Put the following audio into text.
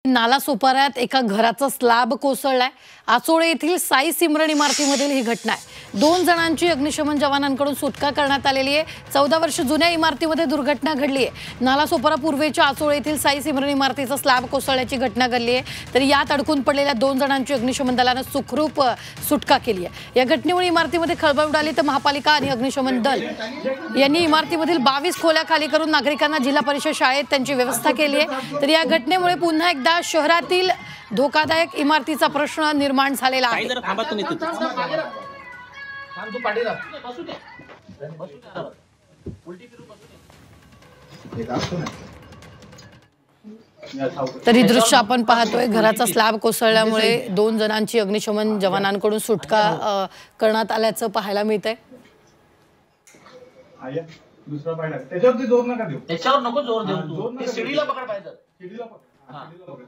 नालासोपाऱ्यात एका घराचा स्लॅब कोसळलाय। आचोळे येथील साई सिमरन इमारतीमधील ही घटना आहे। 2 जणांची अग्निशमन जवानांकडून सुटका करण्यात आलेली आहे। 14 वर्ष जुन्या इमारतीमध्ये दुर्घटना घडली आहे। नालासोपारा पूर्वेच्या आचोळे येथील साई सिमरन इमारतीचा स्लॅब कोसळल्याची घटना घडली आहे। तर यात अडकून पडलेल्या 2 जणांची अग्निशमन दलाने सुखरूप सुटका केली आहे। या घटनेमुळे इमारतीमध्ये खळबळ उडाली। तर महापालिका आणि अग्निशमन दल यांनी इमारतीमधील 22 खोल्या खाली करून नागरिकांना जिल्हा परिषद शाळेत त्यांची व्यवस्था केली आहे। तर या घटनेमुळे पुन्हा एकदा शहरातील धोकादायक इमारतीचा प्रश्न निर्माण झालेला आहे। तरी दृश्य आपण पाहतोय, घराचा स्लॅब कोसळल्यामुळे 2 जणांची अग्निशमन जवानांकडून सुटका करण्यात आल्याचं पाहायला मिळतंय। दुसरा पाहिजे त्याच्यावरती जोर नका देऊ, त्याच्यावर नको जोर देऊ, ते शिडीला पकड पाहिजे, शिडीला पकड, हां शिडीला पकड।